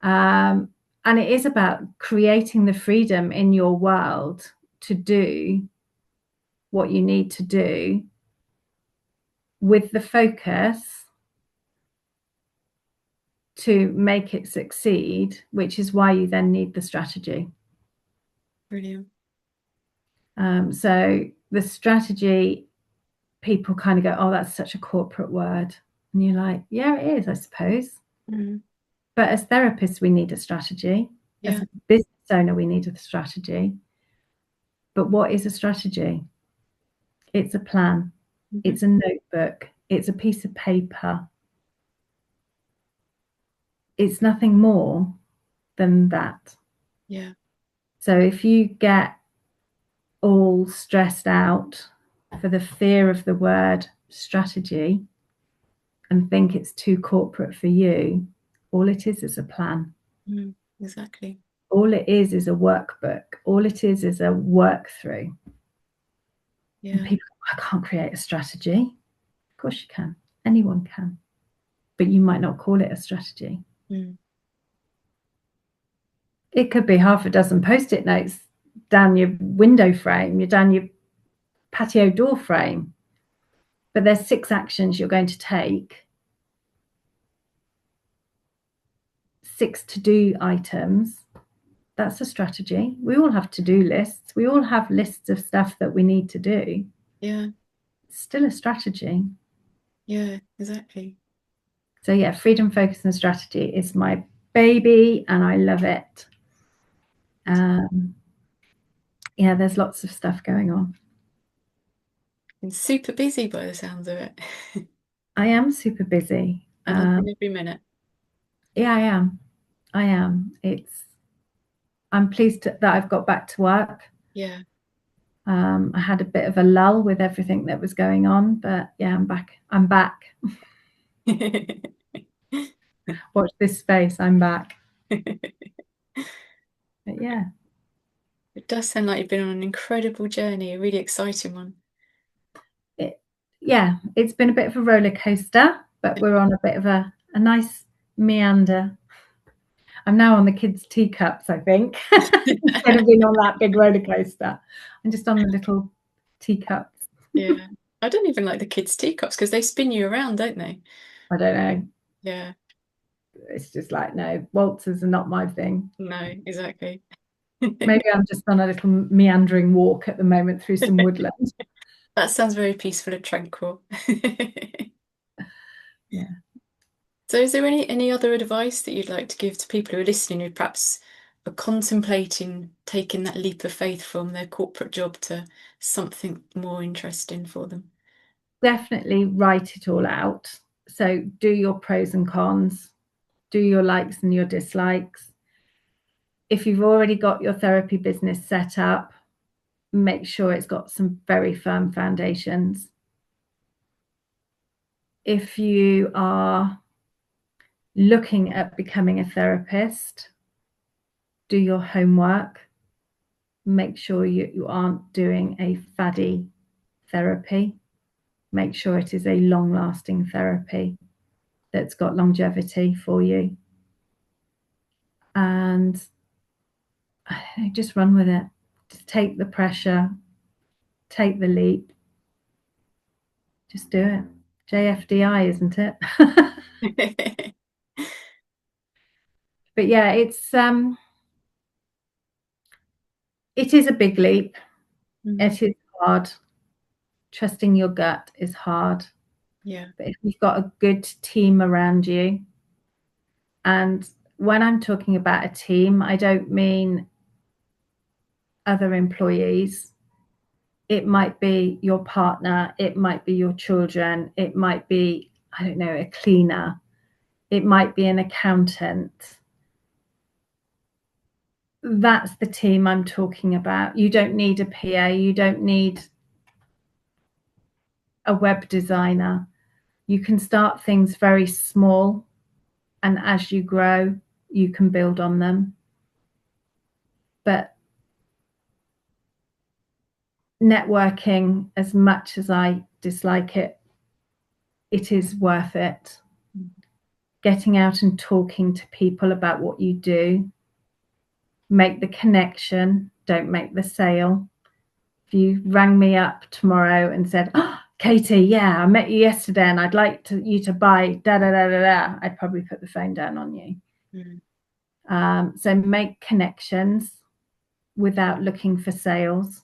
[SPEAKER 1] Yeah.
[SPEAKER 2] And it is about creating the freedom in your world to do what you need to do with the focus to make it succeed, which is why you then need the strategy.
[SPEAKER 1] Brilliant.
[SPEAKER 2] So the strategy, people kind of go, oh, that's such a corporate word. And you're like, yeah, it is, I suppose.
[SPEAKER 1] Mm.
[SPEAKER 2] But as therapists, we need a strategy. As
[SPEAKER 1] Yeah.
[SPEAKER 2] a business owner, we need a strategy. But what is a strategy? It's a plan.
[SPEAKER 1] Mm-hmm.
[SPEAKER 2] It's a notebook. It's a piece of paper. It's nothing more than that.
[SPEAKER 1] Yeah.
[SPEAKER 2] So if you get all stressed out for the fear of the word strategy and think it's too corporate for you, all it is a plan.
[SPEAKER 1] Mm. Exactly.
[SPEAKER 2] All it is a workbook. All it is a work through. And
[SPEAKER 1] Yeah.
[SPEAKER 2] people, I can't create a strategy. Of course you can. Anyone can. But you might not call it a strategy.
[SPEAKER 1] Mm.
[SPEAKER 2] It could be half a dozen post-it notes down your window frame, you're down your patio door frame. But there's 6 actions you're going to take, 6 to-do items. That's a strategy. We all have to-do lists. We all have lists of stuff that we need to do.
[SPEAKER 1] Yeah.
[SPEAKER 2] It's still a strategy.
[SPEAKER 1] Yeah, exactly.
[SPEAKER 2] So yeah, freedom, focus, and strategy is my baby, and I love it. Yeah, there's lots of stuff going on.
[SPEAKER 1] And super busy by the sounds of it.
[SPEAKER 2] I am super busy.
[SPEAKER 1] And loving every minute.
[SPEAKER 2] Yeah, I am. I am. I'm pleased that I've got back to work.
[SPEAKER 1] Yeah.
[SPEAKER 2] I had a bit of a lull with everything that was going on, but yeah, I'm back. I'm back. Watch this space. I'm back. But yeah,
[SPEAKER 1] It does sound like you've been on an incredible journey, a really exciting one.
[SPEAKER 2] it's been a bit of a roller coaster, but we're on a bit of a nice meander. I'm now on the kids' teacups, I think, instead of being on that big roller coaster. I'm just on the little teacups.
[SPEAKER 1] Yeah. I don't even like the kids' teacups because they spin you around, don't they?
[SPEAKER 2] I don't know.
[SPEAKER 1] Yeah.
[SPEAKER 2] It's just like, no, waltzes are not my thing.
[SPEAKER 1] No, exactly.
[SPEAKER 2] Maybe I'm just on a little meandering walk at the moment through some woodland.
[SPEAKER 1] That sounds very peaceful and tranquil.
[SPEAKER 2] Yeah.
[SPEAKER 1] So is there any other advice that you'd like to give to people who are listening who perhaps are contemplating taking that leap of faith from their corporate job to something more interesting for them?
[SPEAKER 2] Definitely write it all out. So do your pros and cons, do your likes and your dislikes. If you've already got your therapy business set up, make sure it's got some very firm foundations. If you are looking at becoming a therapist, do your homework. Make sure you aren't doing a faddy therapy. Make sure it is a long lasting therapy that's got longevity for you. And just run with it. Just take the pressure, take the leap, just do it. JFDI, isn't it? But yeah, it is a big leap.
[SPEAKER 1] Mm,
[SPEAKER 2] It is hard. Trusting your gut is hard.
[SPEAKER 1] yeah.
[SPEAKER 2] But if you've got a good team around you, and when I'm talking about a team, I don't mean other employees. It might be your partner, it might be your children, it might be, I don't know, a cleaner, it might be an accountant. That's the team I'm talking about. You don't need a PA, you don't need a web designer. You can start things very small, and as you grow, you can build on them. But networking, as much as I dislike it, it is worth it.
[SPEAKER 1] Mm,
[SPEAKER 2] Getting out and talking to people about what you do, make the connection, don't make the sale. If you rang me up tomorrow and said, oh, Katie, yeah, I met you yesterday and I'd like you to buy da da da da da, I'd probably put the phone down on you.
[SPEAKER 1] mm,
[SPEAKER 2] So make connections without looking for sales.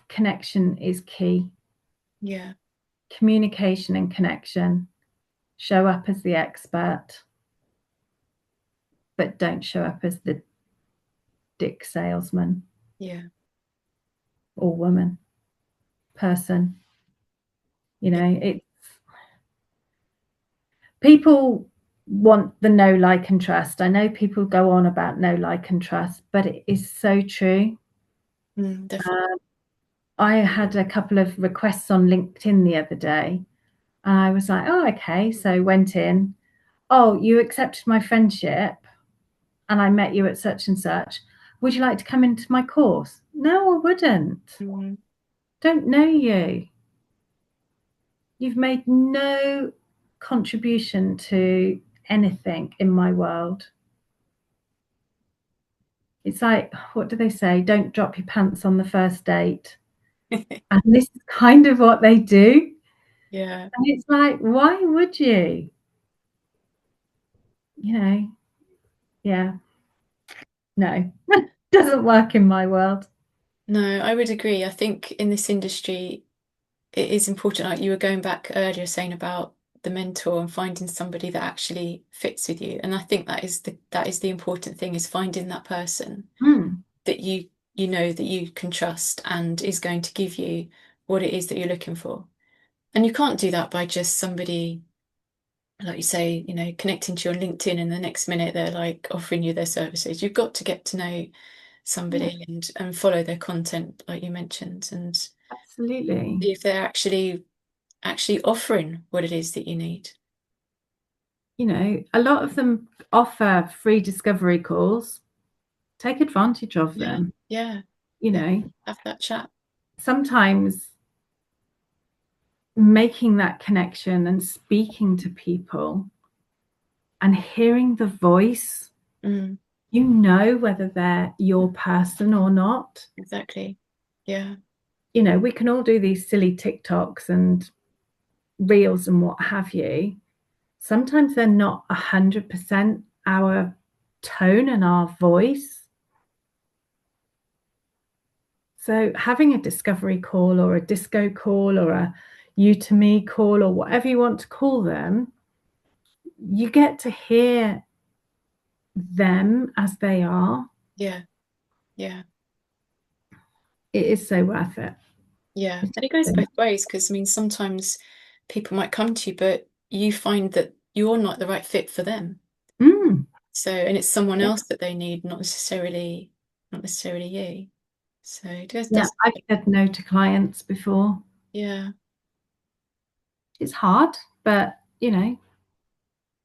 [SPEAKER 2] Connection is key.
[SPEAKER 1] yeah.
[SPEAKER 2] Communication and connection. Show up as the expert, but don't show up as the dick salesman
[SPEAKER 1] Yeah.
[SPEAKER 2] or woman, person. You
[SPEAKER 1] Yeah.
[SPEAKER 2] know, it's people want the know, like, and trust. I know people go on about know, like, and trust, but it is so true.
[SPEAKER 1] Definitely.
[SPEAKER 2] I had a couple of requests on LinkedIn the other day, and I was like, oh, okay. So went in, oh, you accepted my friendship, and I met you at such and such. Would you like to come into my course? No, I wouldn't.
[SPEAKER 1] Mm,
[SPEAKER 2] Don't know you. You've made no contribution to anything in my world. It's like, what do they say? Don't drop your pants on the first date. And this is kind of what they do.
[SPEAKER 1] Yeah.
[SPEAKER 2] And it's like, why would you? You know, yeah, no, doesn't work in my world.
[SPEAKER 1] No, I would agree. I think in this industry, it is important. Like you were going back earlier saying about the mentor and finding somebody that actually fits with you. And I think that is the important thing is finding that person
[SPEAKER 2] Mm,
[SPEAKER 1] that you know that you can trust and is going to give you what it is that you're looking for. And you can't do that by just somebody, like you say, connecting to you on LinkedIn and the next minute they're like offering you their services. You've got to get to know
[SPEAKER 2] yeah,
[SPEAKER 1] somebody and follow their content, like you mentioned, and
[SPEAKER 2] absolutely.
[SPEAKER 1] see if they're actually offering what it is that you need.
[SPEAKER 2] You know, a lot of them offer free discovery calls. Take advantage of
[SPEAKER 1] Yeah,
[SPEAKER 2] them.
[SPEAKER 1] yeah,
[SPEAKER 2] You
[SPEAKER 1] yeah.
[SPEAKER 2] know,
[SPEAKER 1] Have that chat.
[SPEAKER 2] sometimes making that connection and speaking to people and hearing the voice,
[SPEAKER 1] Mm,
[SPEAKER 2] you know whether they're your person or not.
[SPEAKER 1] exactly. Yeah,
[SPEAKER 2] You know, we can all do these silly TikToks and reels and what have you. Sometimes they're not 100% our tone and our voice. So having a discovery call or a disco call or a you to me call or whatever you want to call them, you get to hear them as they are.
[SPEAKER 1] yeah, yeah,
[SPEAKER 2] It is so worth it.
[SPEAKER 1] yeah.
[SPEAKER 2] It
[SPEAKER 1] And it goes
[SPEAKER 2] is.
[SPEAKER 1] both ways because I mean, sometimes people might come to you, but you find that you're not the right fit for them.
[SPEAKER 2] Mm,
[SPEAKER 1] So, and it's someone
[SPEAKER 2] yeah,
[SPEAKER 1] else that they need, not necessarily you. So it does,
[SPEAKER 2] yeah.
[SPEAKER 1] does,
[SPEAKER 2] I've said no to clients before.
[SPEAKER 1] yeah,
[SPEAKER 2] It's hard, but you know,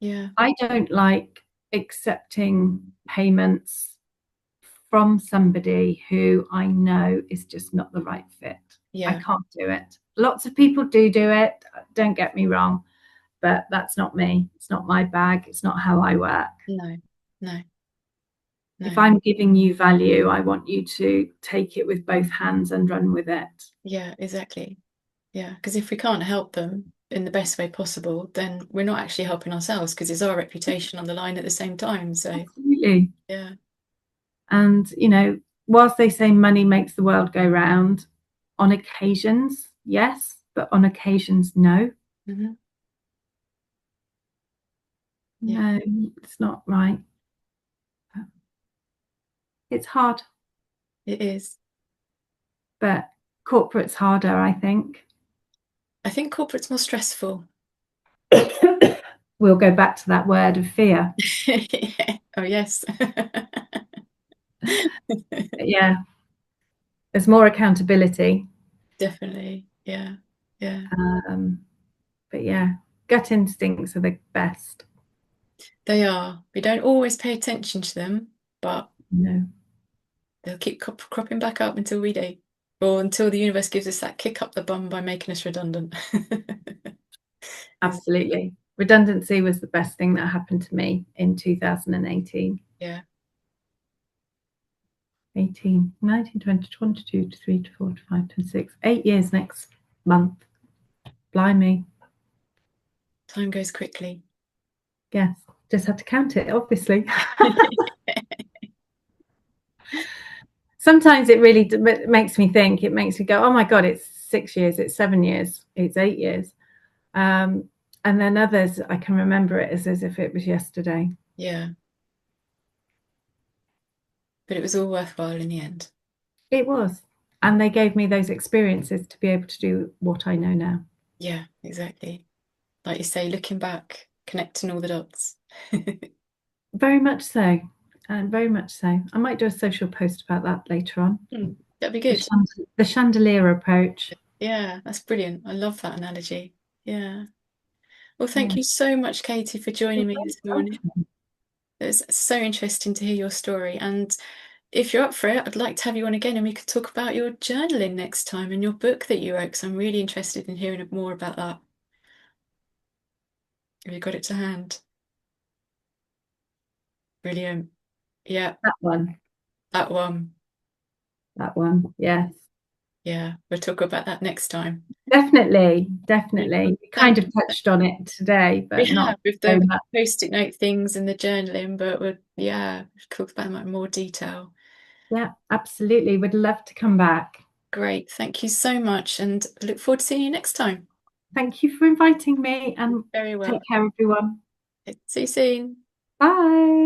[SPEAKER 1] yeah,
[SPEAKER 2] I don't like accepting payments from somebody who I know is just not the right fit. I
[SPEAKER 1] yeah.
[SPEAKER 2] can't do it. Lots of people do it. Don't get me wrong, but that's not me. It's not my bag. It's not how I work.
[SPEAKER 1] No, no,
[SPEAKER 2] If
[SPEAKER 1] no.
[SPEAKER 2] I'm giving you value, I want you to take it with both hands and run with it.
[SPEAKER 1] Yeah, exactly. Yeah, because if we can't help them in the best way possible, then we're not actually helping ourselves because it's our reputation on the line at the same time. So,
[SPEAKER 2] Absolutely.
[SPEAKER 1] yeah.
[SPEAKER 2] And, you know, whilst they say money makes the world go round, on occasions, yes, but on occasions, no.
[SPEAKER 1] Hmm. Yeah,
[SPEAKER 2] No, it's not right. It's hard,
[SPEAKER 1] it is.
[SPEAKER 2] but corporate's harder, I think.
[SPEAKER 1] I think corporate's more stressful.
[SPEAKER 2] We'll go back to that word of fear.
[SPEAKER 1] Yeah. Oh, yes.
[SPEAKER 2] But yeah, there's more accountability.
[SPEAKER 1] Definitely. Yeah. Yeah.
[SPEAKER 2] Um, but yeah, gut instincts are the best.
[SPEAKER 1] They are. We don't always pay attention to them, but
[SPEAKER 2] You know,
[SPEAKER 1] they'll keep cropping back up until we do, or until the universe gives us that kick up the bum by making us redundant. Is
[SPEAKER 2] absolutely. Redundancy was the best thing that happened to me in 2018.
[SPEAKER 1] yeah.
[SPEAKER 2] 18, 19, 20, 22, 23, 24, 25, 26, 8 years next month. Blimey.
[SPEAKER 1] Time goes quickly.
[SPEAKER 2] Yes, just had to count it, obviously. Sometimes it really makes me think, it makes me go, oh my God, it's 6 years, it's 7 years, it's 8 years. Um, and then others, I can remember it as if it was yesterday.
[SPEAKER 1] Yeah. But it was all worthwhile in the end.
[SPEAKER 2] It was. And they gave me those experiences to be able to do what I know now.
[SPEAKER 1] Yeah, exactly. Like you say, looking back, connecting all the dots.
[SPEAKER 2] Very much so. And very much so. I might do a social post about that later on.
[SPEAKER 1] That'd be
[SPEAKER 2] The,
[SPEAKER 1] good.
[SPEAKER 2] the chandelier approach.
[SPEAKER 1] Yeah, that's brilliant. I love that analogy. Yeah. Well, thank
[SPEAKER 2] Yeah.
[SPEAKER 1] you so much, Katie, for joining
[SPEAKER 2] You're
[SPEAKER 1] me
[SPEAKER 2] very
[SPEAKER 1] this morning.
[SPEAKER 2] welcome.
[SPEAKER 1] It was so interesting to hear your story. And if you're up for it, I'd like to have you on again and we could talk about your journaling next time and your book that you wrote, because I'm really interested in hearing more about that. Have you got it to hand? Brilliant. Yeah,
[SPEAKER 2] That one.
[SPEAKER 1] That one.
[SPEAKER 2] That one, yes.
[SPEAKER 1] Yeah, we'll talk about that next time.
[SPEAKER 2] Definitely,
[SPEAKER 1] Yeah.
[SPEAKER 2] definitely. We
[SPEAKER 1] Thank
[SPEAKER 2] kind of
[SPEAKER 1] you.
[SPEAKER 2] touched on it today,
[SPEAKER 1] We
[SPEAKER 2] but not
[SPEAKER 1] have with
[SPEAKER 2] so
[SPEAKER 1] the
[SPEAKER 2] much.
[SPEAKER 1] post-it note things and the journaling, but we'll talk about them in more detail.
[SPEAKER 2] Yeah, absolutely. Would love to come back.
[SPEAKER 1] Great. Thank you so much, and I look forward to seeing you next time.
[SPEAKER 2] Thank you for inviting me and
[SPEAKER 1] Very
[SPEAKER 2] take
[SPEAKER 1] well.
[SPEAKER 2] care, everyone.
[SPEAKER 1] See you soon.
[SPEAKER 2] Bye.